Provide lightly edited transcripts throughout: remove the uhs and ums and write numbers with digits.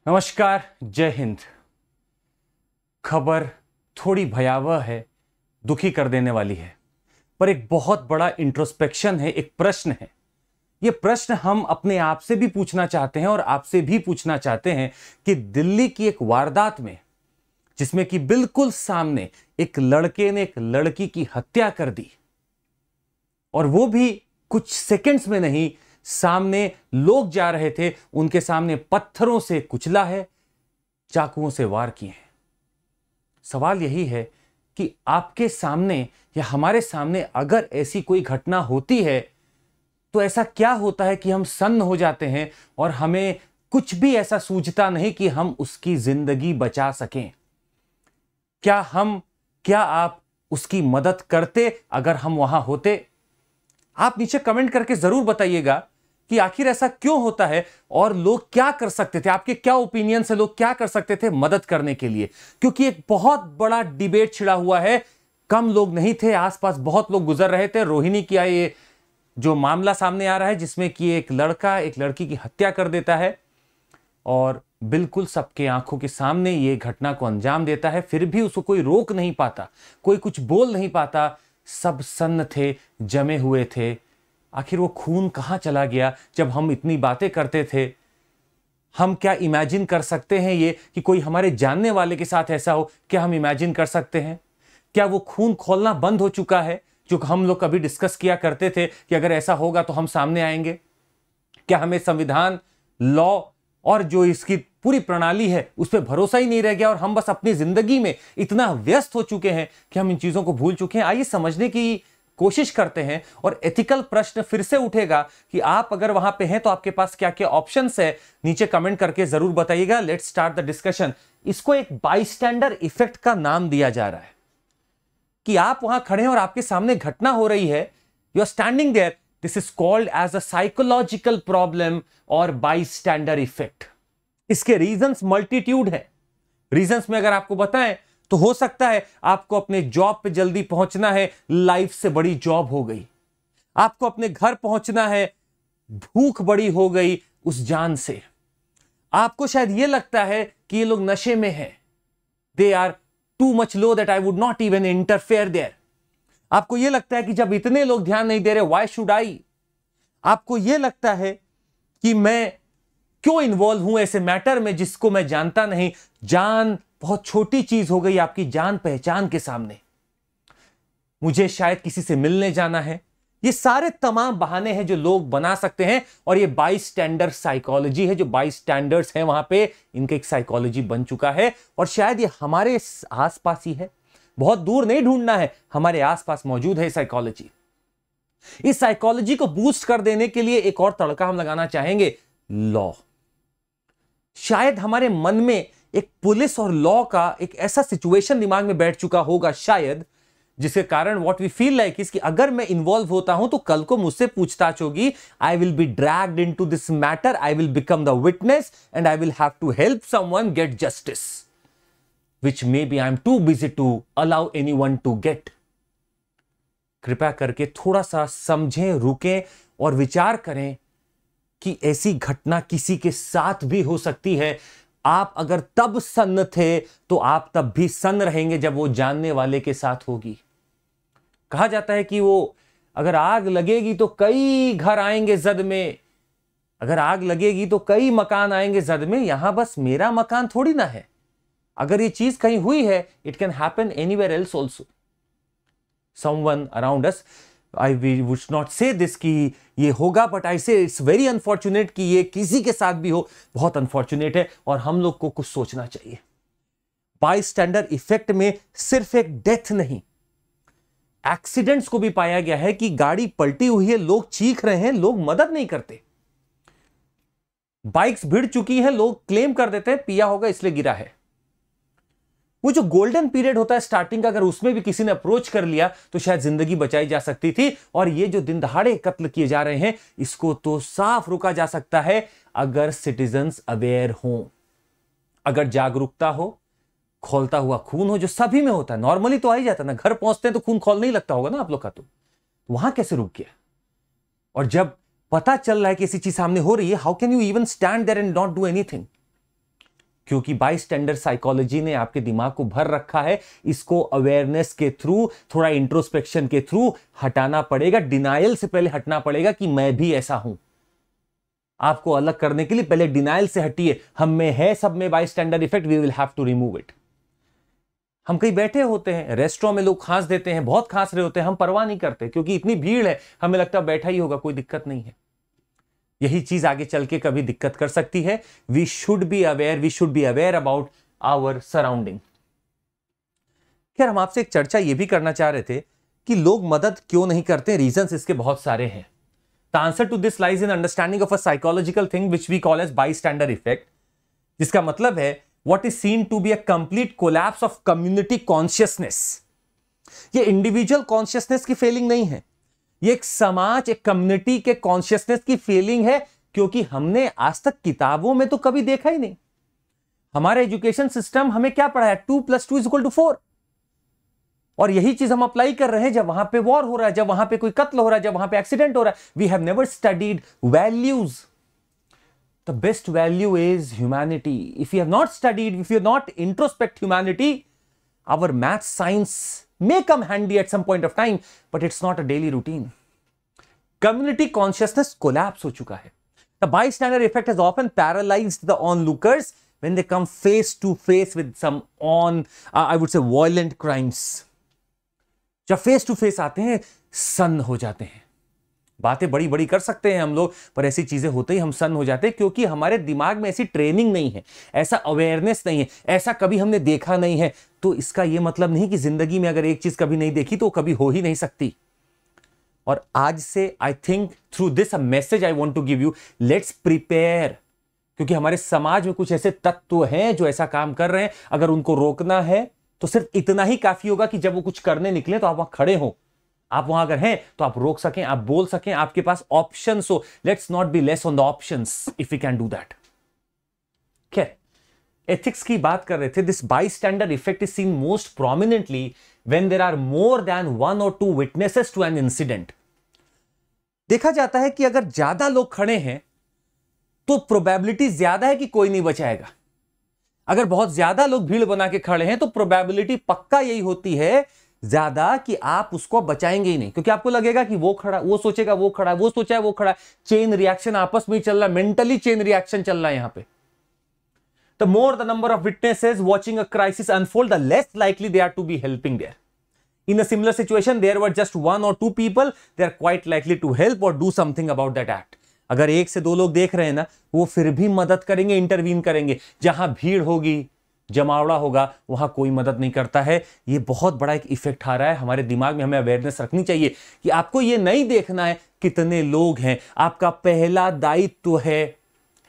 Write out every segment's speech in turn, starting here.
नमस्कार, जय हिंद। खबर थोड़ी भयावह है, दुखी कर देने वाली है, पर एक बहुत बड़ा इंट्रोस्पेक्शन है, एक प्रश्न है। यह प्रश्न हम अपने आप से भी पूछना चाहते हैं और आपसे भी पूछना चाहते हैं कि दिल्ली की एक वारदात में, जिसमें कि बिल्कुल सामने एक लड़के ने एक लड़की की हत्या कर दी, और वो भी कुछ सेकंड्स में नहीं, सामने लोग जा रहे थे, उनके सामने पत्थरों से कुचला है, चाकुओं से वार किए हैं। सवाल यही है कि आपके सामने या हमारे सामने अगर ऐसी कोई घटना होती है तो ऐसा क्या होता है कि हम सन्न हो जाते हैं और हमें कुछ भी ऐसा सूझता नहीं कि हम उसकी जिंदगी बचा सकें। क्या आप उसकी मदद करते अगर हम वहां होते? आप नीचे कमेंट करके जरूर बताइएगा कि आखिर ऐसा क्यों होता है और लोग क्या कर सकते थे, आपके क्या ओपिनियन से लोग क्या कर सकते थे मदद करने के लिए। क्योंकि एक बहुत बड़ा डिबेट छिड़ा हुआ है, कम लोग नहीं थे, आसपास बहुत लोग गुजर रहे थे। रोहिणी का ये जो मामला सामने आ रहा है, जिसमें कि एक लड़का एक लड़की की हत्या कर देता है और बिल्कुल सबके आंखों के सामने ये घटना को अंजाम देता है, फिर भी उसको कोई रोक नहीं पाता, कोई कुछ बोल नहीं पाता। सब सन्न थे, जमे हुए थे। आखिर वो खून कहां चला गया? जब हम इतनी बातें करते थे, हम क्या इमेजिन कर सकते हैं ये कि कोई हमारे जानने वाले के साथ ऐसा हो? क्या हम इमेजिन कर सकते हैं? क्या वो खून खोलना बंद हो चुका है जो हम लोग कभी डिस्कस किया करते थे कि अगर ऐसा होगा तो हम सामने आएंगे? क्या हमें संविधान, लॉ और जो इसकी पूरी प्रणाली है उस पर भरोसा ही नहीं रह गया और हम बस अपनी जिंदगी में इतना व्यस्त हो चुके हैं कि हम इन चीजों को भूल चुके हैं? आइए समझने की कोशिश करते हैं। और एथिकल प्रश्न फिर से उठेगा कि आप अगर वहां पे हैं तो आपके पास क्या क्या ऑप्शंस है, नीचे कमेंट करके जरूर बताइएगा। Let's start the discussion. इसको एक बाईस्टैंडर इफेक्ट का नाम दिया जा रहा है कि आप वहां खड़े हैं और आपके सामने घटना हो रही है, you are standing there. This is called as a psychological problem और बाईस्टैंडर इफेक्ट। इसके रीजंस मल्टीट्यूड है। रीजंस में अगर आपको बताएं तो हो सकता है आपको अपने जॉब पे जल्दी पहुंचना है, लाइफ से बड़ी जॉब हो गई। आपको अपने घर पहुंचना है, भूख बड़ी हो गई उस जान से। आपको शायद यह लगता है कि ये लोग नशे में हैं, they are too much low that I would not even interfere there. आपको यह लगता है कि जब इतने लोग ध्यान नहीं दे रहे, व्हाई शुड आई? आपको यह लगता है कि मैं क्यों इन्वॉल्व हूं ऐसे मैटर में जिसको मैं जानता नहीं। जान बहुत छोटी चीज हो गई आपकी जान पहचान के सामने। मुझे शायद किसी से मिलने जाना है। ये सारे तमाम बहाने हैं जो लोग बना सकते हैं, और ये बाईस्टैंडर साइकोलॉजी है। जो बाईस्टैंडर्स हैं वहां पे, इनके एक साइकोलॉजी बन चुका है, और शायद ये हमारे आसपास ही है। बहुत दूर नहीं ढूंढना है, हमारे आसपास मौजूद है साइकोलॉजी। इस साइकोलॉजी को बूस्ट कर देने के लिए एक और तड़का हम लगाना चाहेंगे, लॉ। शायद हमारे मन में एक पुलिस और लॉ का एक ऐसा सिचुएशन दिमाग में बैठ चुका होगा शायद, जिसके कारण what we feel like is कि अगर मैं इन्वॉल्व होता हूं तो कल को मुझसे पूछताछ होगी। I will be dragged into this matter, I will become the witness and I will have to help someone get justice, which may be I am too busy to allow anyone to get. कृपया करके थोड़ा सा समझें, रुकें और विचार करें कि ऐसी घटना किसी के साथ भी हो सकती है। आप अगर तब सन्न थे तो आप तब भी सन्न रहेंगे जब वो जानने वाले के साथ होगी। कहा जाता है कि वो अगर आग लगेगी तो कई घर आएंगे जद में, अगर आग लगेगी तो कई मकान आएंगे जद में। यहां बस मेरा मकान थोड़ी ना है। अगर ये चीज कहीं हुई है, it can happen anywhere else also, someone around us. I would not say this कि ये होगा, बट आई से इट्स वेरी अनफॉर्चुनेट कि ये किसी के साथ भी हो। बहुत अनफॉर्चुनेट है और हम लोग को कुछ सोचना चाहिए। बाईस्टैंडर इफेक्ट में सिर्फ एक डेथ नहीं, एक्सीडेंट्स को भी पाया गया है कि गाड़ी पलटी हुई है, लोग चीख रहे हैं, लोग मदद नहीं करते। बाइक्स भिड़ चुकी है, लोग क्लेम कर देते हैं पिया होगा इसलिए गिरा है। वो जो गोल्डन पीरियड होता है स्टार्टिंग का, अगर उसमें भी किसी ने अप्रोच कर लिया तो शायद जिंदगी बचाई जा सकती थी। और ये जो दिन दहाड़े कत्ल किए जा रहे हैं, इसको तो साफ रोका जा सकता है अगर सिटीजन्स अवेयर हों, अगर जागरूकता हो, खौलता हुआ खून हो, जो सभी में होता है। नॉर्मली तो आ ही जाता है ना, घर पहुंचते हैं तो खून खौल नहीं लगता होगा ना आप लोग का, तो वहां कैसे रुक गया? और जब पता चल रहा है कि ऐसी चीज सामने हो रही है, how can you even stand there and not do anything? क्योंकि बाईस्टैंडर साइकोलॉजी ने आपके दिमाग को भर रखा है। इसको अवेयरनेस के थ्रू, थोड़ा इंट्रोस्पेक्शन के थ्रू हटाना पड़ेगा। डिनायल से पहले हटना पड़ेगा कि मैं भी ऐसा हूं। आपको अलग करने के लिए पहले डिनायल से हटिए। हम में है, सब में bystander effect, we will have to remove it. हम कहीं बैठे होते हैं, रेस्टोरेंट में लोग खांस देते हैं, बहुत खांस रहे होते हैं, हम परवाह नहीं करते क्योंकि इतनी भीड़ है, हमें लगता है बैठा ही होगा, कोई दिक्कत नहीं है। यही चीज आगे चल के कभी दिक्कत कर सकती है। We should be aware about our surrounding. खैर, हम आपसे एक चर्चा यह भी करना चाह रहे थे कि लोग मदद क्यों नहीं करते। रीजंस इसके बहुत सारे हैं। The answer to this lies in understanding of a psychological thing which we call as bystander effect, जिसका मतलब है what is seen to be a complete collapse of community consciousness। ये इंडिविजुअल कॉन्शियसनेस की feeling नहीं है, ये एक समाज, एक कम्युनिटी के कॉन्शियसनेस की फीलिंग है, क्योंकि हमने आज तक किताबों में तो कभी देखा ही नहीं। हमारे एजुकेशन सिस्टम हमें क्या पढ़ाया, 2 + 2 = 4, और यही चीज हम अप्लाई कर रहे हैं जब वहां पे वॉर हो रहा है, जब वहां पे कोई कत्ल हो रहा है, जब वहां पे एक्सीडेंट हो रहा है। We have never studied values. The best value is humanity. If you have not studied, if you have not introspect humanity, our math science may come handy at some point of time, but it's not a daily routine. Community consciousness collapse हो चुका है. The bystander effect has often paralyzed the onlookers when they come face to face with some I would say violent crimes. जब face to face आते हैं, सन्न हो जाते हैं। बातें बड़ी बड़ी कर सकते हैं हम लोग, पर ऐसी चीजें होते ही हम सन्न हो जाते हैं, क्योंकि हमारे दिमाग में ऐसी ट्रेनिंग नहीं है, ऐसा अवेयरनेस नहीं है, ऐसा कभी हमने देखा नहीं है। तो इसका यह मतलब नहीं कि जिंदगी में अगर एक चीज कभी नहीं देखी तो कभी हो ही नहीं सकती। और आज से I think through this a message I want to give you, let's prepare, क्योंकि हमारे समाज में कुछ ऐसे तत्व हैं जो ऐसा काम कर रहे हैं। अगर उनको रोकना है तो सिर्फ इतना ही काफी होगा कि जब वो कुछ करने निकले तो आप वहां खड़े हो, आप वहां अगर हैं तो आप रोक सकें, आप बोल सकें, आपके पास ऑप्शंस हो। Let's not be less on the options if we can do that. खैर, एथिक्स की बात कर रहे थे। This bystander effect is seen most prominently when there are more than 1 or 2 witnesses to an incident. देखा जाता है कि अगर ज्यादा लोग खड़े हैं तो प्रोबेबिलिटी ज्यादा है कि कोई नहीं बचाएगा। अगर बहुत ज्यादा लोग भीड़ बना के खड़े हैं तो प्रोबेबिलिटी पक्का यही होती है ज्यादा कि आप उसको बचाएंगे ही नहीं, क्योंकि आपको लगेगा कि वो खड़ा, वो सोचेगा वो खड़ा, वो सोचा वो खड़ा। चेन रिएक्शन आपस में ही चल रहा है, मेंटली चेन रिएक्शन चल रहा है यहां पे। The more the number of witnesses watching a crisis unfold, the less likely they are to be helping there. In a similar situation there were just 1 or 2 people, they are quite likely to help और do something about that act. अगर 1 से 2 लोग देख रहे हैं ना, वो फिर भी मदद करेंगे, इंटरवीन करेंगे। जहां भीड़ होगी, जमावड़ा होगा, वहां कोई मदद नहीं करता है। ये बहुत बड़ा एक इफेक्ट आ रहा है हमारे दिमाग में। हमें अवेयरनेस रखनी चाहिए कि आपको ये नहीं देखना है कितने लोग हैं, आपका पहला दायित्व है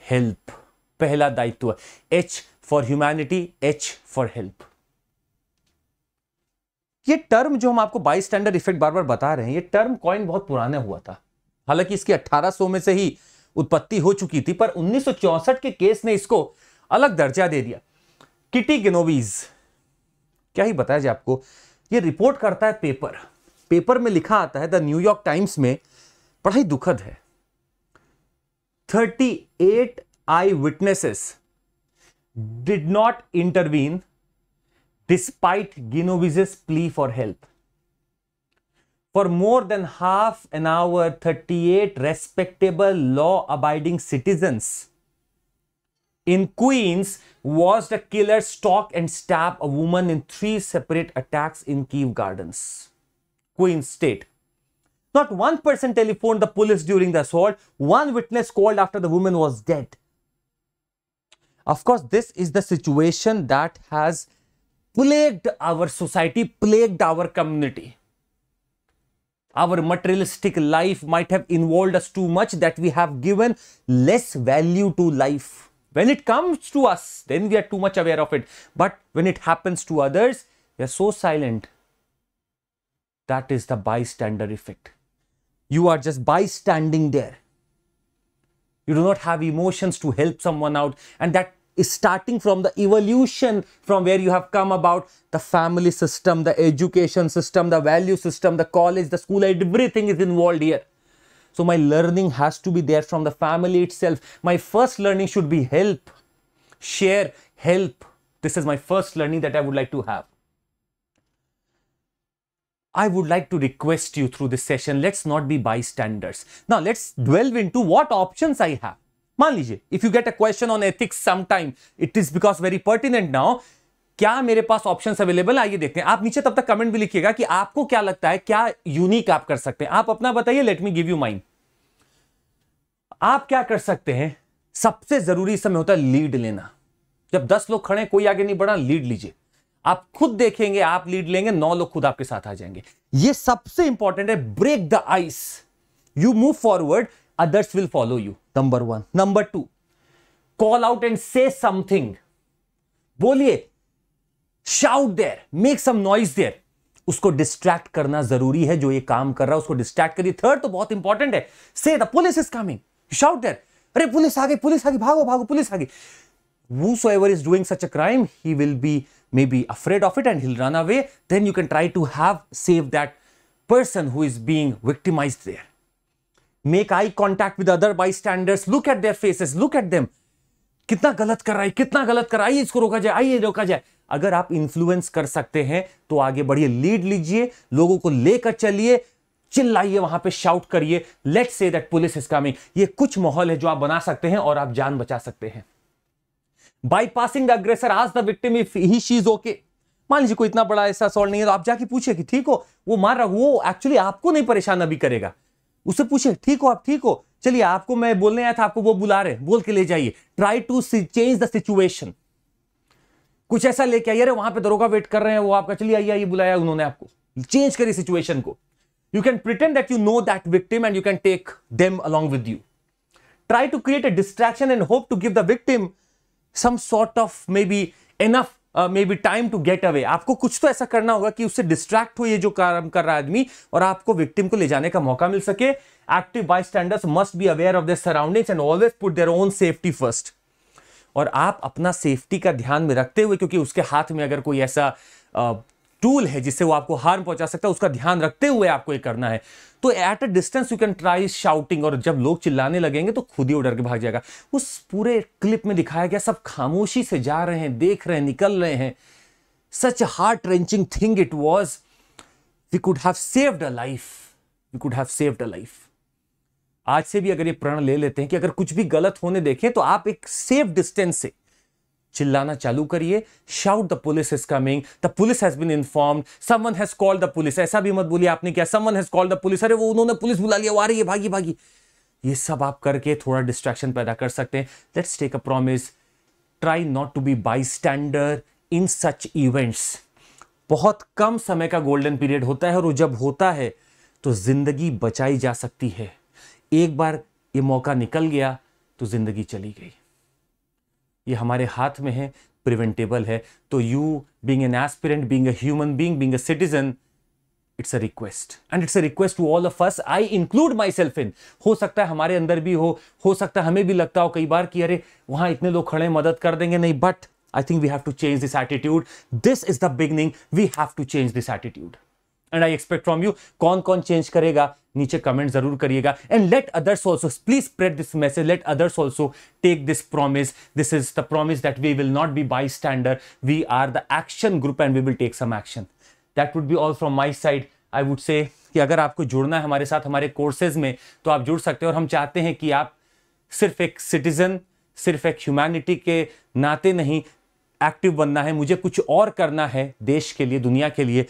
हेल्प। पहला दायित्व, H for humanity, H for help. ये टर्म जो हम आपको बाईस्टैंडर इफेक्ट बार बार बता रहे हैं, ये टर्म कॉइन बहुत पुराना हुआ था। हालांकि इसकी 1800 में से ही उत्पत्ति हो चुकी थी, पर 1964 के केस ने इसको अलग दर्जा दे दिया। किटी गेनोवीज, क्या ही बताया जाए आपको, ये रिपोर्ट करता है पेपर में लिखा आता है द न्यूयॉर्क टाइम्स में, बड़ा ही दुखद है। 38 eye witnesses did not intervene despite Genovese's plea for help. For more than half an hour, 38 respectable law-abiding citizens in Queens watched a killer stalk and stab a woman in 3 separate attacks in Kew Gardens, Queens State. Not one person telephoned the police during the assault. One witness called after the woman was dead. Of course, this is the situation that has plagued our society, plagued our community. Our materialistic life might have involved us too much that we have given less value to life. When it comes to us, then we are too much aware of it. But when it happens to others, we are so silent. That is the bystander effect. You are just bystanding there. You do not have emotions to help someone out. And that is starting from the evolution from where you have come about, the family system, the education system, the value system, the college, the school, everything is involved here. So my learning has to be there from the family itself. My first learning should be help, share, help. This is my first learning that I would like to have. I would like to request you through this session, let's not be bystanders. Now let's delve into what options I have. मान लीजिए, if you get a question on ethics sometime, it is because very pertinent now. क्या मेरे पास options available, आइए देखते हैं. आप नीचे तब तक कमेंट भी लिखिएगा कि आपको क्या लगता है, क्या यूनिक आप कर सकते हैं. आप अपना बताइए, let me give you mine. आप क्या कर सकते हैं? सबसे जरूरी इस समय होता है लीड लेना. जब 10 लोग खड़े, कोई आगे नहीं बढ़ा, लीड लीजिए. आप खुद देखेंगे, आप लीड लेंगे, 9 लोग खुद आपके साथ आ जाएंगे. ये सबसे इंपॉर्टेंट है. Break the ice. You move forward, others will follow you. Number 1. Number 2, call out and say something. बोलिए, shout there, make some noise there. उसको डिस्ट्रैक्ट करना जरूरी है. जो ये काम कर रहा है उसको डिस्ट्रैक्ट करिए. थर्ड तो बहुत इंपॉर्टेंट है. Say the police is coming. Shout there. अरे पुलिस आ गई, पुलिस आ गई, भागो भागो, पुलिस आ गई. Whosoever is doing such a crime, he will be maybe afraid of it and he'll run away. Then you can try to save that person who is being victimized there. Make eye contact with other bystanders. Look at their faces. Look at them. कितना गलत कर रहा है, कितना गलत कर रहा है, आइए इसको रोका जाए, आइए रोका जाए. अगर आप इन्फ्लुएंस कर सकते हैं तो आगे बढ़िए, लीड लीजिए, लोगों को लेकर चलिए, चिल्लाइए, वहां पे शाउट करिए. Let's say that police is coming. ये कुछ माहौल है जो आप बना सकते हैं और आप जान बचा सकते हैं. बाईपासिंग द अग्रेसर, ask the victim if he she is okay. मान लीजिए कोई इतना बड़ा ऐसा असॉल्ट नहीं है, तो आप जाके पूछिए कि ठीक हो, वो मार रहा, वो एक्चुअली आपको नहीं परेशान अभी करेगा. उससे पूछे, ठीक हो, आप ठीक हो, चलिए आपको मैं बोलने आया था, आपको वो बुला रहे, बोल के ले जाइए. Try to change the situation. कुछ ऐसा लेके आइए, अरे वहां पे दरोगा वेट कर रहे हैं, वो आपका, चलिए आइए, आइए, बुलाया उन्होंने आपको. चेंज करिए सिचुएशन को. You can pretend that you know that victim and you can take them along with you. Try to create a distraction and hope to give the victim some sort of maybe enough maybe time to get away. आपको कुछ तो ऐसा करना होगा कि उससे distract हो ये जो काम कर रहा है आदमी, और आपको विक्टिम को ले जाने का मौका मिल सके. Active bystanders must be aware of their surroundings and always put their own safety first. और आप अपना सेफ्टी का ध्यान में रखते हुए, क्योंकि उसके हाथ में अगर कोई ऐसा टूल है जिससे वो आपको हार्म पहुंचा सकता है, उसका ध्यान रखते हुए आपको ये करना है. तो at a distance you can try shouting. और जब लोग चिल्लाने लगेंगे तो खुद ही उड़र के भाग जाएगा. उस पूरे क्लिप में दिखाया गया, सब खामोशी से जा रहे हैं, देख रहे हैं, निकल रहे हैं. Such a heart wrenching thing it was. We could have saved a life. We could have saved a life. आज से भी अगर ये प्रण ले लेते हैं कि अगर कुछ भी गलत होने देखें तो आप एक सेफ डिस्टेंस से चिल्लाना चालू करिए. Shout the police is coming, the police has been informed, someone has called the police. ऐसा भी मत बोलिए आपने क्या, someone has called the police, अरे वो उन्होंने पुलिस बुला लिया, वो आ रही है, भागी भागी. ये सब आप करके थोड़ा डिस्ट्रैक्शन पैदा कर सकते हैं. Let's take a promise, try not to be bystander in such events. बहुत कम समय का गोल्डन पीरियड होता है, और जब होता है तो जिंदगी बचाई जा सकती है. एक बार ये मौका निकल गया तो जिंदगी चली गई. ये हमारे हाथ में है, प्रिवेंटेबल है. तो you being an aspirant, being a human being, being a citizen, it's a request and it's a request to all of us. I include myself in. हो सकता है हमारे अंदर भी हो सकता है हमें भी लगता हो कई बार कि अरे वहां इतने लोग खड़े, मदद कर देंगे, नहीं. But I think we have to change this attitude. This is the beginning. We have to change this attitude and I expect from you. कौन कौन चेंज करेगा, नीचे कमेंट जरूर करिएगा. And let others also, please spread this message. Let others also take this promise. This is the promise that we will not be bystander. We are the action group and we will take some action. That would be all from my side. I would say कि अगर आपको जुड़ना है हमारे साथ हमारे courses में तो आप जुड़ सकते हैं. और हम चाहते हैं कि आप सिर्फ एक सिटीजन, सिर्फ एक ह्यूमैनिटी के नाते नहीं, एक्टिव बनना है, मुझे कुछ और करना है देश के लिए, दुनिया के लिए.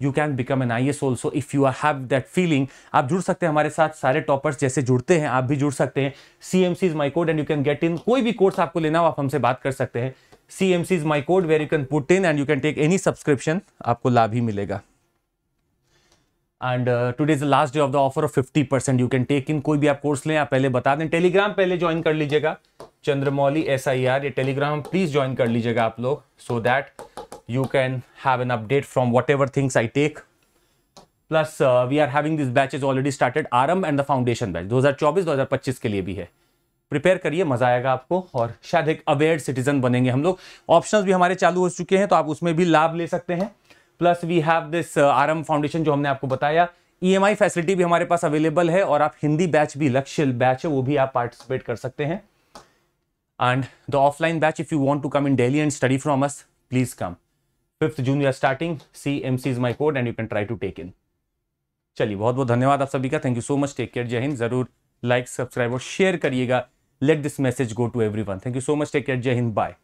You can become an IAS also if you have that feeling. आप जुड़ सकते हैं हमारे साथ. सारे टॉपर्स जैसे जुड़ते हैं आप भी जुड़ सकते हैं. CMC is my code and you can get in. कोई भी कोर्स आपको लेना हो आप हमसे बात कर सकते हैं. CMC is my code where you can put in and you can take any subscription. आपको लाभ ही मिलेगा. And today is the last day of the offer of 50%. You can take in. कोई भी आप कोर्स लें, आप पहले बता दें. टेलीग्राम पहले ज्वाइन कर लीजिएगा, चंद्रमौली SIR. ये टेलीग्राम प्लीज ज्वाइन कर लीजिएगा आप लोग, so that you can have an update from whatever things I take. Plus we are having these batches already started. आरंभ and the foundation batch 2024-2025 के लिए भी है. प्रिपेयर करिए, मजा आएगा आपको और शायद एक अवेयर सिटीजन बनेंगे हम लोग. ऑप्शंस भी हमारे चालू हो चुके हैं तो आप उसमें भी लाभ ले सकते हैं. प्लस वी हैव दिस आरंभ फाउंडेशन जो हमने आपको बताया. EMI फैसिलिटी भी हमारे पास अवेलेबल है और आप हिंदी बैच भी, लक्ष्य बैच है, वो भी आप पार्टिसिपेट कर सकते हैं. And the offline batch, if you want to come in Delhi and study from us, please come. 5th June we are starting. CMC is my code and you can try to take in. चलिए, बहुत बहुत धन्यवाद आप सभी का. Thank you so much. Take care. जय हिंद. जरूर लाइक, सब्सक्राइब और शेयर करिएगा. Let this message go to everyone. Thank you so much. Take care. जय हिंद. बाय.